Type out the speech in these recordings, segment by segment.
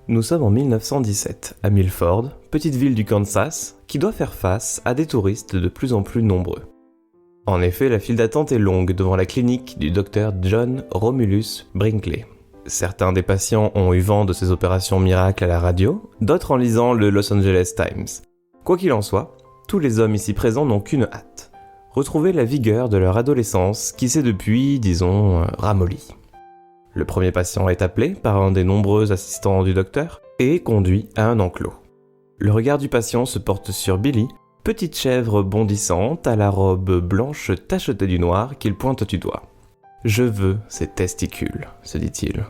Nous sommes en 1917, à Milford, petite ville du Kansas, qui doit faire face à des touristes de plus en plus nombreux. En effet, la file d'attente est longue devant la clinique du docteur John Romulus Brinkley. Certains des patients ont eu vent de ces opérations miracles à la radio, d'autres en lisant le Los Angeles Times. Quoi qu'il en soit, tous les hommes ici présents n'ont qu'une hâte. Retrouver la vigueur de leur adolescence qui s'est depuis, ramollie. Le premier patient est appelé par un des nombreux assistants du docteur et conduit à un enclos. Le regard du patient se porte sur Billy, petite chèvre bondissante à la robe blanche tachetée du noir qu'il pointe du doigt. « Je veux ces testicules », se dit-il.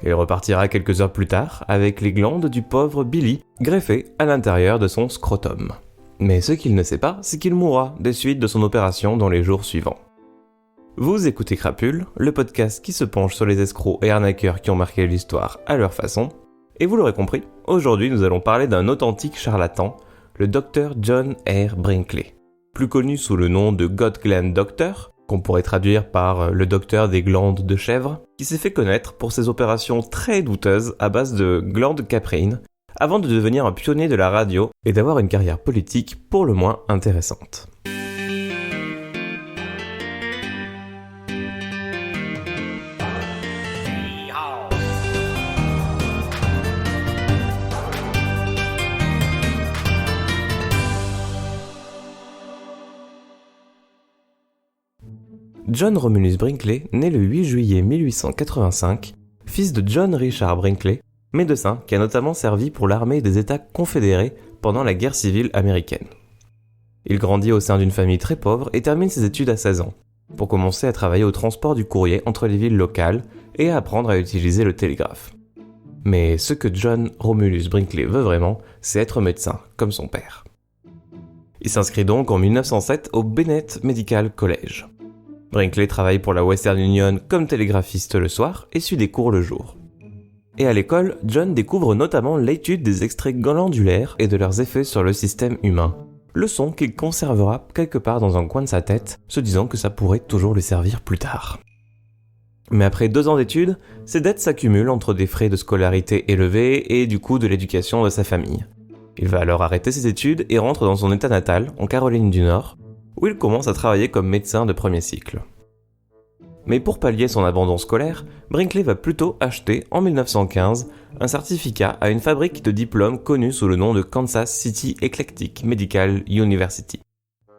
Il repartira quelques heures plus tard avec les glandes du pauvre Billy greffées à l'intérieur de son scrotum. Mais ce qu'il ne sait pas, c'est qu'il mourra des suites de son opération dans les jours suivants. Vous écoutez Crapule, le podcast qui se penche sur les escrocs et arnaqueurs qui ont marqué l'histoire à leur façon. Et vous l'aurez compris, aujourd'hui nous allons parler d'un authentique charlatan, le Dr John R. Brinkley, plus connu sous le nom de God Gland Doctor, qu'on pourrait traduire par le docteur des glandes de chèvre, qui s'est fait connaître pour ses opérations très douteuses à base de glandes caprines, avant de devenir un pionnier de la radio et d'avoir une carrière politique pour le moins intéressante. John Romulus Brinkley naît le 8 juillet 1885, fils de John Richard Brinkley, médecin qui a notamment servi pour l'armée des États confédérés pendant la guerre civile américaine. Il grandit au sein d'une famille très pauvre et termine ses études à 16 ans, pour commencer à travailler au transport du courrier entre les villes locales et à apprendre à utiliser le télégraphe. Mais ce que John Romulus Brinkley veut vraiment, c'est être médecin, comme son père. Il s'inscrit donc en 1907 au Bennett Medical College. Brinkley travaille pour la Western Union comme télégraphiste le soir et suit des cours le jour. Et à l'école, John découvre notamment l'étude des extraits glandulaires et de leurs effets sur le système humain. Leçon qu'il conservera quelque part dans un coin de sa tête, se disant que ça pourrait toujours lui servir plus tard. Mais après 2 ans d'études, ses dettes s'accumulent entre des frais de scolarité élevés et du coût de l'éducation de sa famille. Il va alors arrêter ses études et rentre dans son état natal, en Caroline du Nord, où il commence à travailler comme médecin de premier cycle. Mais pour pallier son abandon scolaire, Brinkley va plutôt acheter, en 1915, un certificat à une fabrique de diplômes connue sous le nom de Kansas City Eclectic Medical University,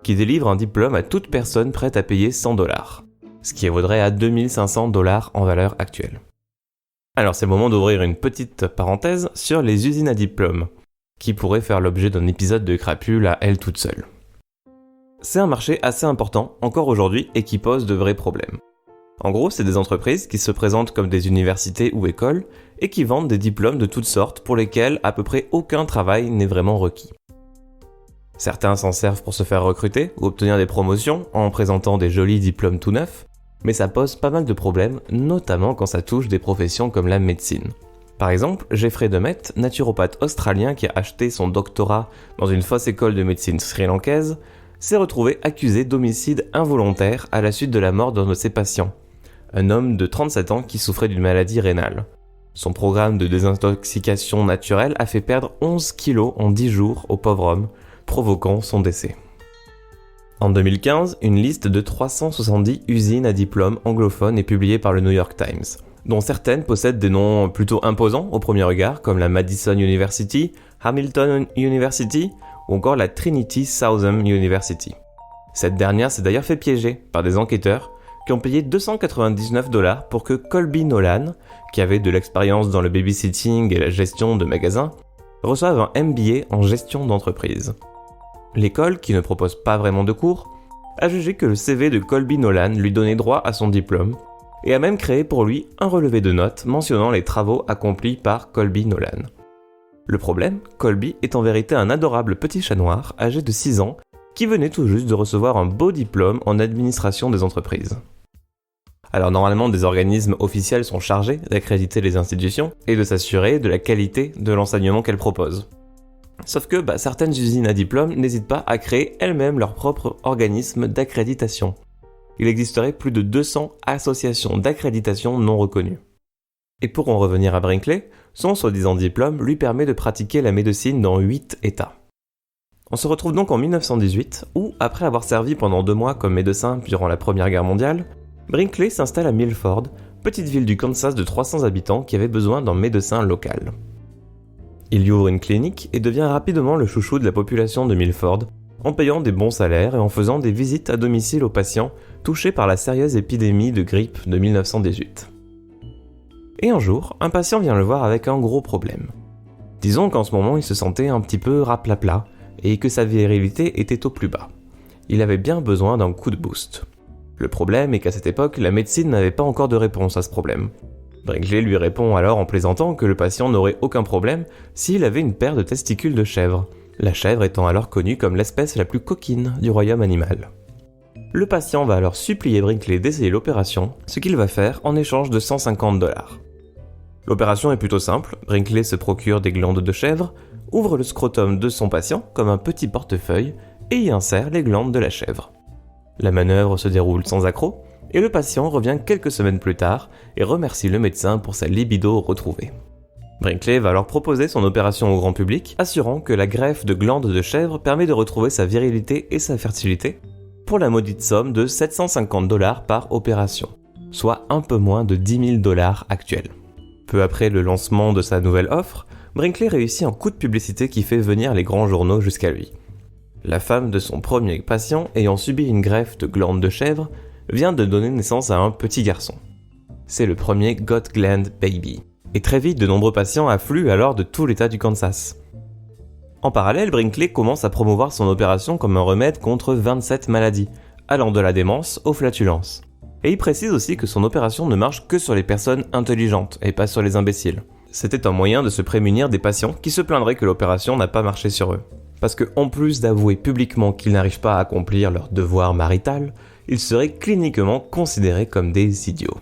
qui délivre un diplôme à toute personne prête à payer $100, ce qui évaudrait à $2500 en valeur actuelle. Alors c'est le moment d'ouvrir une petite parenthèse sur les usines à diplômes, qui pourraient faire l'objet d'un épisode de Crapule à elles toutes seules. C'est un marché assez important encore aujourd'hui et qui pose de vrais problèmes. En gros, c'est des entreprises qui se présentent comme des universités ou écoles et qui vendent des diplômes de toutes sortes pour lesquels à peu près aucun travail n'est vraiment requis. Certains s'en servent pour se faire recruter ou obtenir des promotions en présentant des jolis diplômes tout neufs, mais ça pose pas mal de problèmes, notamment quand ça touche des professions comme la médecine. Par exemple, Jeffrey Demet, naturopathe australien qui a acheté son doctorat dans une fausse école de médecine sri-lankaise, s'est retrouvé accusé d'homicide involontaire à la suite de la mort d'un de ses patients, un homme de 37 ans qui souffrait d'une maladie rénale. Son programme de désintoxication naturelle a fait perdre 11 kilos en 10 jours au pauvre homme, provoquant son décès. En 2015, une liste de 370 usines à diplôme anglophones est publiée par le New York Times, dont certaines possèdent des noms plutôt imposants au premier regard, comme la Madison University, Hamilton University, ou encore la Trinity Southern University. Cette dernière s'est d'ailleurs fait piéger par des enquêteurs qui ont payé $299 pour que Colby Nolan, qui avait de l'expérience dans le babysitting et la gestion de magasins, reçoive un MBA en gestion d'entreprise. L'école, qui ne propose pas vraiment de cours, a jugé que le CV de Colby Nolan lui donnait droit à son diplôme et a même créé pour lui un relevé de notes mentionnant les travaux accomplis par Colby Nolan. Le problème, Colby est en vérité un adorable petit chat noir âgé de 6 ans qui venait tout juste de recevoir un beau diplôme en administration des entreprises. Alors normalement, des organismes officiels sont chargés d'accréditer les institutions et de s'assurer de la qualité de l'enseignement qu'elles proposent. Sauf que certaines usines à diplôme n'hésitent pas à créer elles-mêmes leur propre organisme d'accréditation. Il existerait plus de 200 associations d'accréditation non reconnues. Et pour en revenir à Brinkley, son soi-disant diplôme lui permet de pratiquer la médecine dans 8 États. On se retrouve donc en 1918, où, après avoir servi pendant 2 mois comme médecin durant la Première Guerre mondiale, Brinkley s'installe à Milford, petite ville du Kansas de 300 habitants qui avait besoin d'un médecin local. Il y ouvre une clinique et devient rapidement le chouchou de la population de Milford, en payant des bons salaires et en faisant des visites à domicile aux patients touchés par la sérieuse épidémie de grippe de 1918. Et un jour, un patient vient le voir avec un gros problème. Disons qu'en ce moment, il se sentait un petit peu raplapla et que sa virilité était au plus bas. Il avait bien besoin d'un coup de boost. Le problème est qu'à cette époque, la médecine n'avait pas encore de réponse à ce problème. Brinkley lui répond alors en plaisantant que le patient n'aurait aucun problème s'il avait une paire de testicules de chèvre, la chèvre étant alors connue comme l'espèce la plus coquine du royaume animal. Le patient va alors supplier Brinkley d'essayer l'opération, ce qu'il va faire en échange de $150. L'opération est plutôt simple, Brinkley se procure des glandes de chèvre, ouvre le scrotum de son patient comme un petit portefeuille et y insère les glandes de la chèvre. La manœuvre se déroule sans accroc, et le patient revient quelques semaines plus tard et remercie le médecin pour sa libido retrouvée. Brinkley va alors proposer son opération au grand public, assurant que la greffe de glandes de chèvre permet de retrouver sa virilité et sa fertilité, pour la maudite somme de $750 par opération, soit un peu moins de $10 000 actuels. Peu après le lancement de sa nouvelle offre, Brinkley réussit un coup de publicité qui fait venir les grands journaux jusqu'à lui. La femme de son premier patient, ayant subi une greffe de glandes de chèvre, vient de donner naissance à un petit garçon. C'est le premier Got Gland Baby. Et très vite, de nombreux patients affluent alors de tout l'état du Kansas. En parallèle, Brinkley commence à promouvoir son opération comme un remède contre 27 maladies, allant de la démence aux flatulences. Et il précise aussi que son opération ne marche que sur les personnes intelligentes et pas sur les imbéciles. C'était un moyen de se prémunir des patients qui se plaindraient que l'opération n'a pas marché sur eux. Parce que, en plus d'avouer publiquement qu'ils n'arrivent pas à accomplir leur devoir marital, ils seraient cliniquement considérés comme des idiots.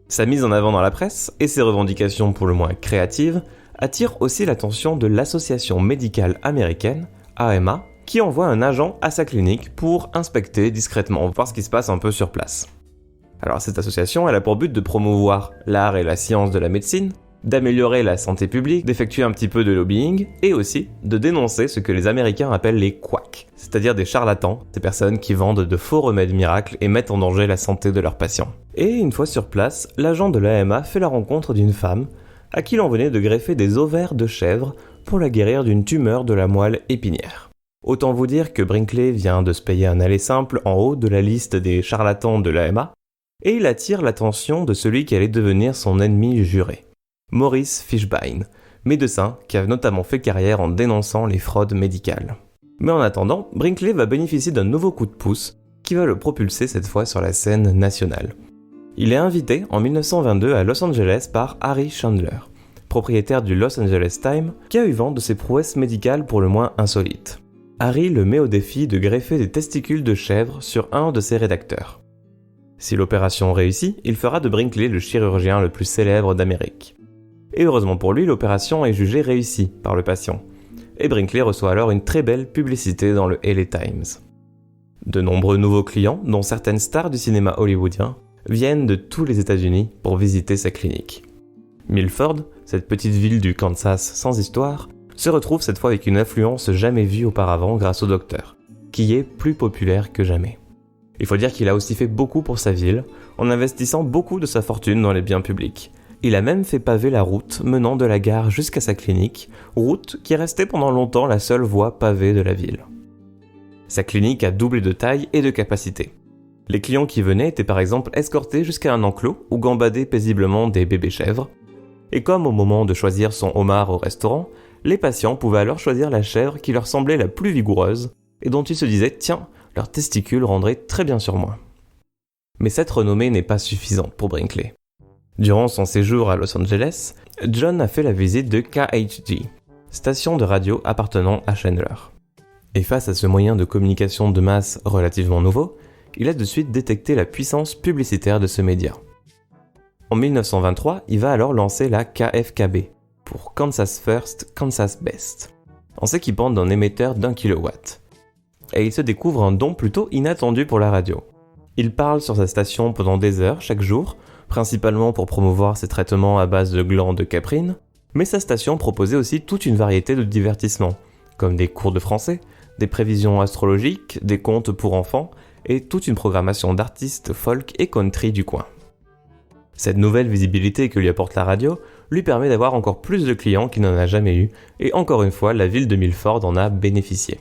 Sa mise en avant dans la presse, et ses revendications pour le moins créatives, attirent aussi l'attention de l'Association médicale américaine, AMA, qui envoie un agent à sa clinique pour inspecter discrètement, voir ce qui se passe un peu sur place. Alors cette association, elle a pour but de promouvoir l'art et la science de la médecine, d'améliorer la santé publique, d'effectuer un petit peu de lobbying, et aussi de dénoncer ce que les Américains appellent les quacks, c'est-à-dire des charlatans, ces personnes qui vendent de faux remèdes miracles et mettent en danger la santé de leurs patients. Et une fois sur place, l'agent de l'AMA fait la rencontre d'une femme à qui l'on venait de greffer des ovaires de chèvre pour la guérir d'une tumeur de la moelle épinière. Autant vous dire que Brinkley vient de se payer un aller simple en haut de la liste des charlatans de l'AMA, et il attire l'attention de celui qui allait devenir son ennemi juré. Maurice Fishbein, médecin qui a notamment fait carrière en dénonçant les fraudes médicales. Mais en attendant, Brinkley va bénéficier d'un nouveau coup de pouce qui va le propulser cette fois sur la scène nationale. Il est invité en 1922 à Los Angeles par Harry Chandler, propriétaire du Los Angeles Times, qui a eu vent de ses prouesses médicales pour le moins insolites. Harry le met au défi de greffer des testicules de chèvre sur un de ses rédacteurs. Si l'opération réussit, il fera de Brinkley le chirurgien le plus célèbre d'Amérique. Et heureusement pour lui, l'opération est jugée réussie par le patient. Et Brinkley reçoit alors une très belle publicité dans le LA Times. De nombreux nouveaux clients, dont certaines stars du cinéma hollywoodien, viennent de tous les États-Unis pour visiter sa clinique. Milford, cette petite ville du Kansas sans histoire, se retrouve cette fois avec une affluence jamais vue auparavant grâce au docteur, qui est plus populaire que jamais. Il faut dire qu'il a aussi fait beaucoup pour sa ville, en investissant beaucoup de sa fortune dans les biens publics. Il a même fait paver la route menant de la gare jusqu'à sa clinique, route qui est restée pendant longtemps la seule voie pavée de la ville. Sa clinique a doublé de taille et de capacité. Les clients qui venaient étaient par exemple escortés jusqu'à un enclos où gambadaient paisiblement des bébés chèvres. Et comme au moment de choisir son homard au restaurant, les patients pouvaient alors choisir la chèvre qui leur semblait la plus vigoureuse et dont ils se disaient « Tiens, leurs testicules rendraient très bien sur moi ». Mais cette renommée n'est pas suffisante pour Brinkley. Durant son séjour à Los Angeles, John a fait la visite de KHG, station de radio appartenant à Chandler. Et face à ce moyen de communication de masse relativement nouveau, il a de suite détecté la puissance publicitaire de ce média. En 1923, il va alors lancer la KFKB, pour Kansas First, Kansas Best, en s'équipant d'un émetteur d'1 kW. Et il se découvre un don plutôt inattendu pour la radio. Il parle sur sa station pendant des heures chaque jour principalement pour promouvoir ses traitements à base de glands de caprine, mais sa station proposait aussi toute une variété de divertissements, comme des cours de français, des prévisions astrologiques, des contes pour enfants, et toute une programmation d'artistes folk et country du coin. Cette nouvelle visibilité que lui apporte la radio lui permet d'avoir encore plus de clients qu'il n'en a jamais eu, et encore une fois, la ville de Milford en a bénéficié.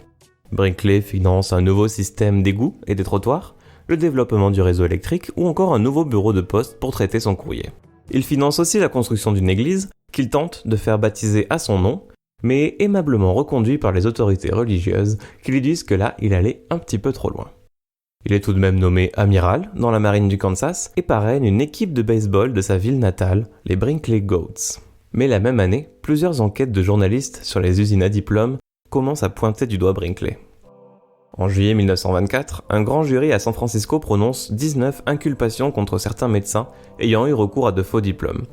Brinkley finance un nouveau système d'égouts et des trottoirs, le développement du réseau électrique ou encore un nouveau bureau de poste pour traiter son courrier. Il finance aussi la construction d'une église qu'il tente de faire baptiser à son nom, mais aimablement reconduit par les autorités religieuses qui lui disent que là, il allait un petit peu trop loin. Il est tout de même nommé amiral dans la marine du Kansas et parraine une équipe de baseball de sa ville natale, les Brinkley Goats. Mais la même année, plusieurs enquêtes de journalistes sur les usines à diplôme commencent à pointer du doigt Brinkley. En juillet 1924, un grand jury à San Francisco prononce 19 inculpations contre certains médecins ayant eu recours à de faux diplômes.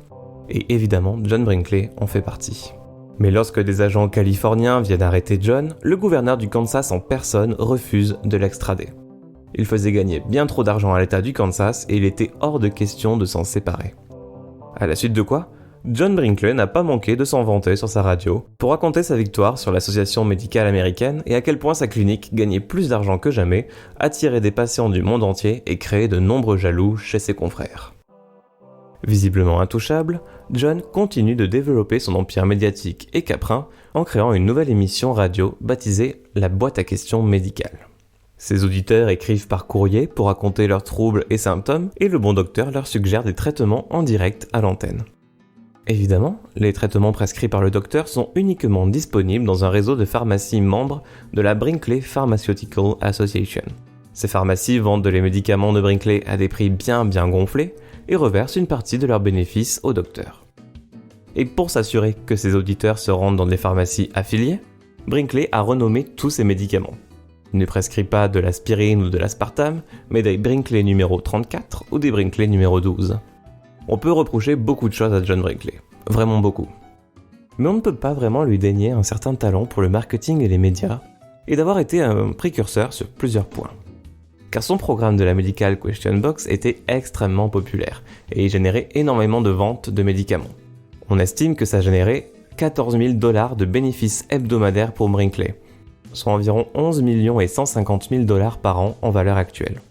Et évidemment, John Brinkley en fait partie. Mais lorsque des agents californiens viennent arrêter John, le gouverneur du Kansas en personne refuse de l'extrader. Il faisait gagner bien trop d'argent à l'État du Kansas et il était hors de question de s'en séparer. À la suite de quoi, John Brinkley n'a pas manqué de s'en vanter sur sa radio pour raconter sa victoire sur l'Association médicale américaine et à quel point sa clinique gagnait plus d'argent que jamais, attirait des patients du monde entier et créait de nombreux jaloux chez ses confrères. Visiblement intouchable, John continue de développer son empire médiatique et caprin en créant une nouvelle émission radio baptisée La boîte à questions médicale. Ses auditeurs écrivent par courrier pour raconter leurs troubles et symptômes et le bon docteur leur suggère des traitements en direct à l'antenne. Évidemment, les traitements prescrits par le docteur sont uniquement disponibles dans un réseau de pharmacies membres de la Brinkley Pharmaceutical Association. Ces pharmacies vendent les médicaments de Brinkley à des prix bien gonflés et reversent une partie de leurs bénéfices au docteur. Et pour s'assurer que ses auditeurs se rendent dans des pharmacies affiliées, Brinkley a renommé tous ses médicaments. Il ne prescrit pas de l'aspirine ou de l'aspartame, mais des Brinkley numéro 34 ou des Brinkley numéro 12. On peut reprocher beaucoup de choses à John Brinkley, vraiment beaucoup. Mais on ne peut pas vraiment lui dénier un certain talent pour le marketing et les médias, et d'avoir été un précurseur sur plusieurs points. Car son programme de la Medical Question Box était extrêmement populaire, et il générait énormément de ventes de médicaments. On estime que ça générait 14 000 $ de bénéfices hebdomadaires pour Brinkley, soit environ 11 150 000 $ par an en valeur actuelle.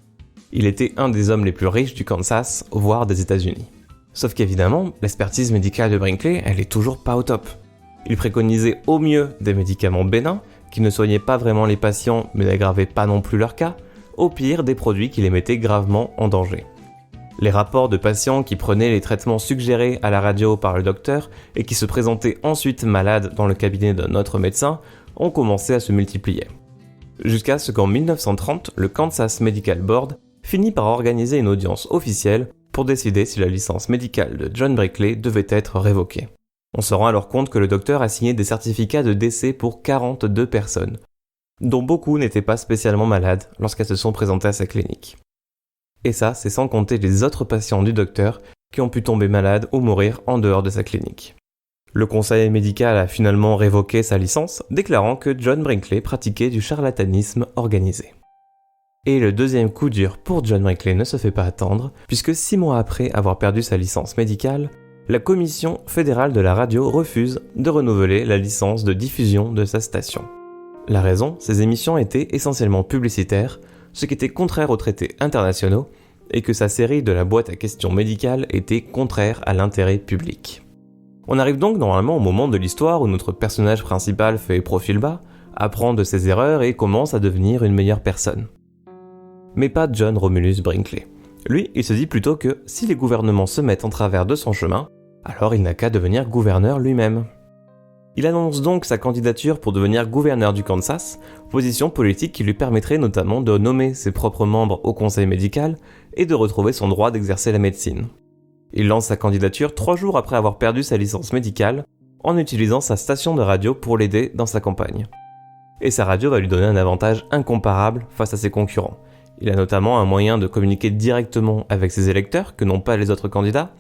Il était un des hommes les plus riches du Kansas, voire des États-Unis. Sauf qu'évidemment, l'expertise médicale de Brinkley, elle est toujours pas au top. Il préconisait au mieux des médicaments bénins, qui ne soignaient pas vraiment les patients mais n'aggravaient pas non plus leur cas, au pire des produits qui les mettaient gravement en danger. Les rapports de patients qui prenaient les traitements suggérés à la radio par le docteur et qui se présentaient ensuite malades dans le cabinet d'un autre médecin ont commencé à se multiplier. Jusqu'à ce qu'en 1930, le Kansas Medical Board finit par organiser une audience officielle pour décider si la licence médicale de John Brinkley devait être révoquée. On se rend alors compte que le docteur a signé des certificats de décès pour 42 personnes, dont beaucoup n'étaient pas spécialement malades lorsqu'elles se sont présentées à sa clinique. Et ça, c'est sans compter les autres patients du docteur qui ont pu tomber malades ou mourir en dehors de sa clinique. Le conseil médical a finalement révoqué sa licence, déclarant que John Brinkley pratiquait du charlatanisme organisé. Et le deuxième coup dur pour John Brinkley ne se fait pas attendre, puisque 6 mois après avoir perdu sa licence médicale, la Commission fédérale de la radio refuse de renouveler la licence de diffusion de sa station. La raison, ces émissions étaient essentiellement publicitaires, ce qui était contraire aux traités internationaux, et que sa série de la boîte à questions médicales était contraire à l'intérêt public. On arrive donc normalement au moment de l'histoire où notre personnage principal fait profil bas, apprend de ses erreurs et commence à devenir une meilleure personne. Mais pas John Romulus Brinkley. Lui, il se dit plutôt que si les gouvernements se mettent en travers de son chemin, alors il n'a qu'à devenir gouverneur lui-même. Il annonce donc sa candidature pour devenir gouverneur du Kansas, position politique qui lui permettrait notamment de nommer ses propres membres au conseil médical et de retrouver son droit d'exercer la médecine. Il lance sa candidature 3 jours après avoir perdu sa licence médicale, en utilisant sa station de radio pour l'aider dans sa campagne. Et sa radio va lui donner un avantage incomparable face à ses concurrents. Il a notamment un moyen de communiquer directement avec ses électeurs que n'ont pas les autres candidats.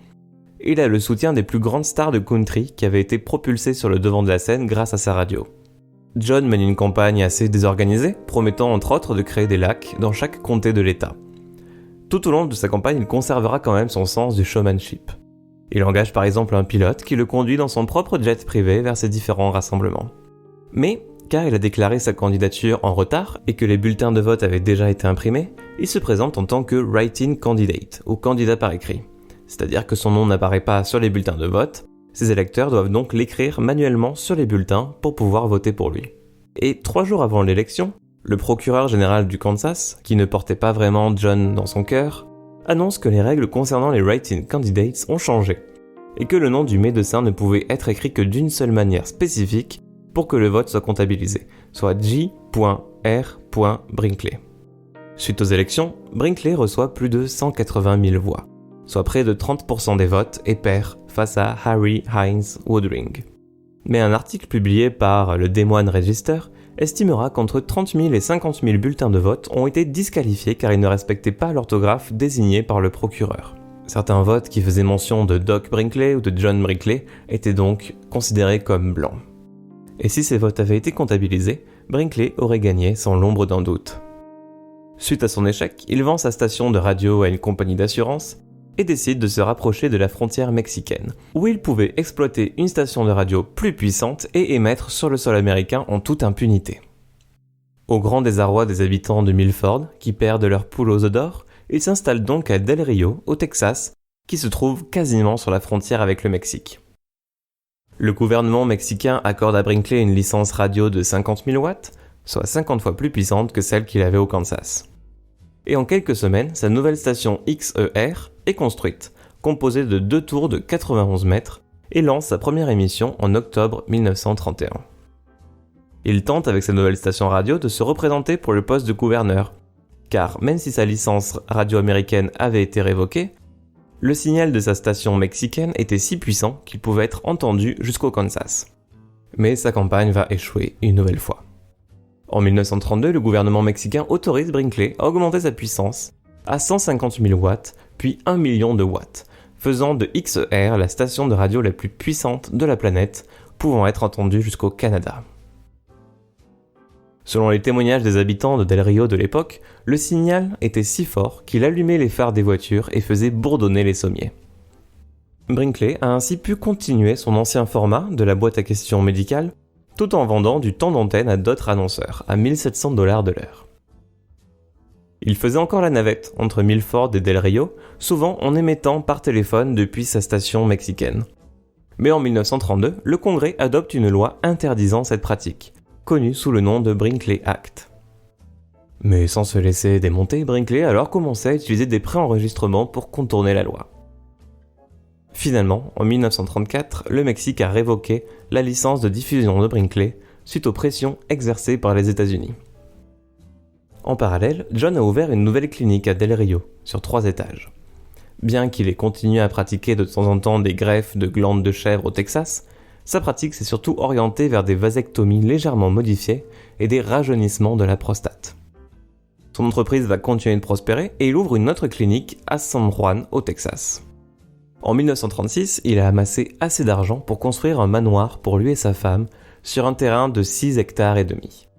Et il a le soutien des plus grandes stars de country qui avaient été propulsées sur le devant de la scène grâce à sa radio. John mène une campagne assez désorganisée, promettant entre autres de créer des lacs dans chaque comté de l'État. Tout au long de sa campagne, il conservera quand même son sens du showmanship. Il engage par exemple un pilote qui le conduit dans son propre jet privé vers ses différents rassemblements. Mais, car il a déclaré sa candidature en retard et que les bulletins de vote avaient déjà été imprimés, il se présente en tant que write-in candidate, ou candidat par écrit. C'est-à-dire que son nom n'apparaît pas sur les bulletins de vote, ses électeurs doivent donc l'écrire manuellement sur les bulletins pour pouvoir voter pour lui. Et 3 jours avant l'élection, le procureur général du Kansas, qui ne portait pas vraiment John dans son cœur, annonce que les règles concernant les write-in candidates ont changé, et que le nom du médecin ne pouvait être écrit que d'une seule manière spécifique pour que le vote soit comptabilisé, soit J.R.Brinkley. Suite aux élections, Brinkley reçoit plus de 180 000 voix, soit près de 30% des votes, et perd face à Harry Hines Woodring. Mais un article publié par le Des Moines Register estimera qu'entre 30 000 et 50 000 bulletins de vote ont été disqualifiés car ils ne respectaient pas l'orthographe désignée par le procureur. Certains votes qui faisaient mention de Doc Brinkley ou de John Brinkley étaient donc considérés comme blancs. Et si ces votes avaient été comptabilisés, Brinkley aurait gagné sans l'ombre d'un doute. Suite à son échec, il vend sa station de radio à une compagnie d'assurance et décide de se rapprocher de la frontière mexicaine, où il pouvait exploiter une station de radio plus puissante et émettre sur le sol américain en toute impunité. Au grand désarroi des habitants de Milford, qui perdent leurs poules aux œufs d'or, il s'installe donc à Del Rio, au Texas, qui se trouve quasiment sur la frontière avec le Mexique. Le gouvernement mexicain accorde à Brinkley une licence radio de 50 000 watts, soit 50 fois plus puissante que celle qu'il avait au Kansas. Et en quelques semaines, sa nouvelle station XER est construite, composée de 2 tours de 91 mètres, et lance sa première émission en octobre 1931. Il tente avec sa nouvelle station radio de se représenter pour le poste de gouverneur, car même si sa licence radio américaine avait été révoquée, le signal de sa station mexicaine était si puissant qu'il pouvait être entendu jusqu'au Kansas. Mais sa campagne va échouer une nouvelle fois. En 1932, le gouvernement mexicain autorise Brinkley à augmenter sa puissance à 150 000 watts, puis 1 million de watts, faisant de XER la station de radio la plus puissante de la planète, pouvant être entendue jusqu'au Canada. Selon les témoignages des habitants de Del Rio de l'époque, le signal était si fort qu'il allumait les phares des voitures et faisait bourdonner les sommiers. Brinkley a ainsi pu continuer son ancien format de la boîte à questions médicale, tout en vendant du temps d'antenne à d'autres annonceurs, à 1 700 $ de l'heure. Il faisait encore la navette entre Milford et Del Rio, souvent en émettant par téléphone depuis sa station mexicaine. Mais en 1932, le Congrès adopte une loi interdisant cette pratique, connue sous le nom de Brinkley Act. Mais sans se laisser démonter, Brinkley alors commençait à utiliser des préenregistrements pour contourner la loi. Finalement, en 1934, le Mexique a révoqué la licence de diffusion de Brinkley suite aux pressions exercées par les États-Unis. En parallèle, John a ouvert une nouvelle clinique à Del Rio, sur 3 étages. Bien qu'il ait continué à pratiquer de temps en temps des greffes de glandes de chèvre au Texas, sa pratique s'est surtout orientée vers des vasectomies légèrement modifiées et des rajeunissements de la prostate. Son entreprise va continuer de prospérer et il ouvre une autre clinique à San Juan, au Texas. En 1936, il a amassé assez d'argent pour construire un manoir pour lui et sa femme sur un terrain de 6 hectares et demi.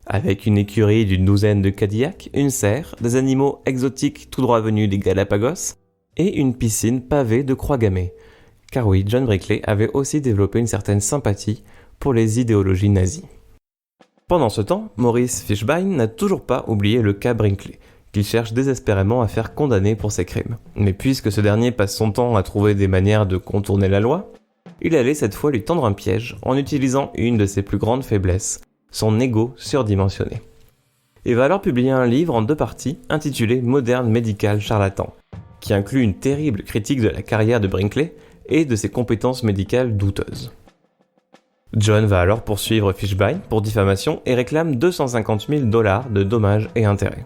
Avec une écurie d'une 12aine de Cadillacs, une serre, des animaux exotiques tout droit venus des Galapagos et une piscine pavée de croix gammées. Car oui, John Brinkley avait aussi développé une certaine sympathie pour les idéologies nazies. Pendant ce temps, Maurice Fishbein n'a toujours pas oublié le cas Brinkley, qu'il cherche désespérément à faire condamner pour ses crimes. Mais puisque ce dernier passe son temps à trouver des manières de contourner la loi, il allait cette fois lui tendre un piège en utilisant une de ses plus grandes faiblesses, son ego surdimensionné. Il va alors publier un livre en 2 parties intitulé Modern Medical Charlatan, qui inclut une terrible critique de la carrière de Brinkley et de ses compétences médicales douteuses. John va alors poursuivre Fishbein pour diffamation et réclame 250 000 $ de dommages et intérêts.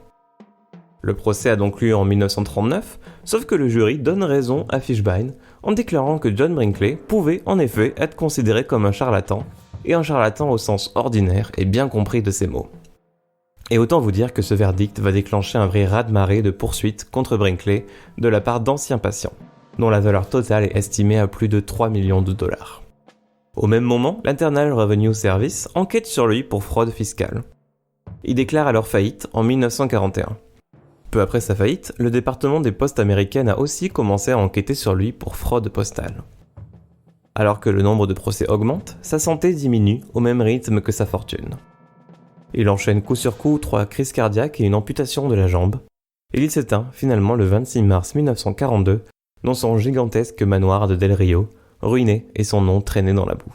Le procès a donc lieu en 1939, sauf que le jury donne raison à Fishbein en déclarant que John Brinkley pouvait en effet être considéré comme un charlatan, et un charlatan au sens ordinaire et bien compris de ces mots. Et autant vous dire que ce verdict va déclencher un vrai raz-de-marée de poursuites contre Brinkley de la part d'anciens patients, dont la valeur totale est estimée à plus de 3 millions de $. Au même moment, l'Internal Revenue Service enquête sur lui pour fraude fiscale. Il déclare alors faillite en 1941. Peu après sa faillite, le département des postes américaines a aussi commencé à enquêter sur lui pour fraude postale. Alors que le nombre de procès augmente, sa santé diminue au même rythme que sa fortune. Il enchaîne coup sur coup 3 crises cardiaques et une amputation de la jambe, et il s'éteint finalement le 26 mars 1942 dans son gigantesque manoir de Del Rio, ruiné et son nom traîné dans la boue.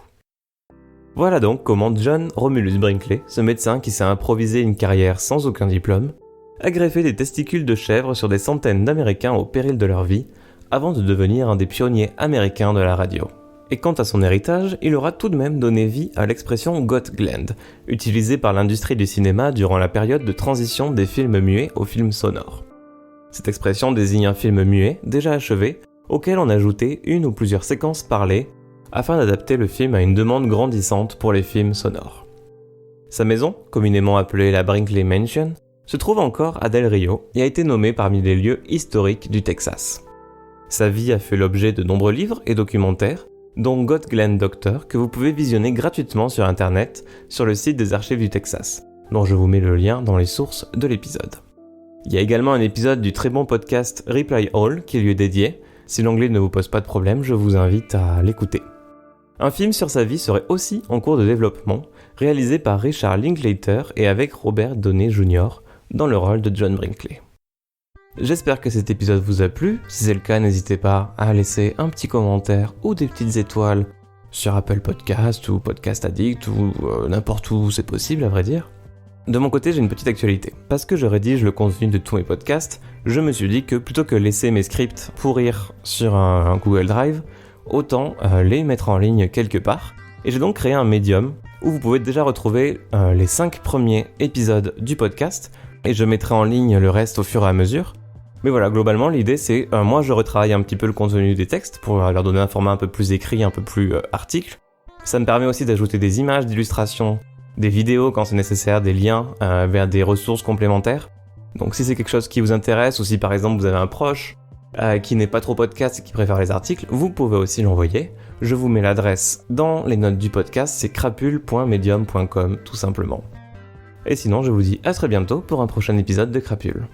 Voilà donc comment John Romulus Brinkley, ce médecin qui s'est improvisé une carrière sans aucun diplôme, a greffé des testicules de chèvre sur des centaines d'Américains au péril de leur vie, avant de devenir un des pionniers américains de la radio. Et quant à son héritage, il aura tout de même donné vie à l'expression Got Gland, utilisée par l'industrie du cinéma durant la période de transition des films muets aux films sonores. Cette expression désigne un film muet, déjà achevé, auquel on ajoutait une ou plusieurs séquences parlées, afin d'adapter le film à une demande grandissante pour les films sonores. Sa maison, communément appelée la Brinkley Mansion, se trouve encore à Del Rio et a été nommée parmi les lieux historiques du Texas. Sa vie a fait l'objet de nombreux livres et documentaires, dont Got Gland Doctor, que vous pouvez visionner gratuitement sur internet sur le site des archives du Texas, dont je vous mets le lien dans les sources de l'épisode. Il y a également un épisode du très bon podcast Reply All qui lui est dédié. Si l'anglais ne vous pose pas de problème, je vous invite à l'écouter. Un film sur sa vie serait aussi en cours de développement, réalisé par Richard Linklater et avec Robert Downey Jr. dans le rôle de John Brinkley. J'espère que cet épisode vous a plu. Si c'est le cas, n'hésitez pas à laisser un petit commentaire ou des petites étoiles sur Apple Podcast ou Podcast Addict ou n'importe où c'est possible à vrai dire. De mon côté, j'ai une petite actualité. Parce que je rédige le contenu de tous mes podcasts, je me suis dit que plutôt que laisser mes scripts pourrir sur un Google Drive, autant les mettre en ligne quelque part. Et j'ai donc créé un Medium où vous pouvez déjà retrouver les 5 premiers épisodes du podcast et je mettrai en ligne le reste au fur et à mesure. Mais voilà, globalement, l'idée c'est, moi je retravaille un petit peu le contenu des textes pour leur donner un format un peu plus écrit, un peu plus article. Ça me permet aussi d'ajouter des images, d'illustrations, des vidéos quand c'est nécessaire, des liens vers des ressources complémentaires. Donc si c'est quelque chose qui vous intéresse ou si par exemple vous avez un proche qui n'est pas trop podcast et qui préfère les articles, vous pouvez aussi l'envoyer. Je vous mets l'adresse dans les notes du podcast, c'est crapule.medium.com tout simplement. Et sinon, je vous dis à très bientôt pour un prochain épisode de Crapule.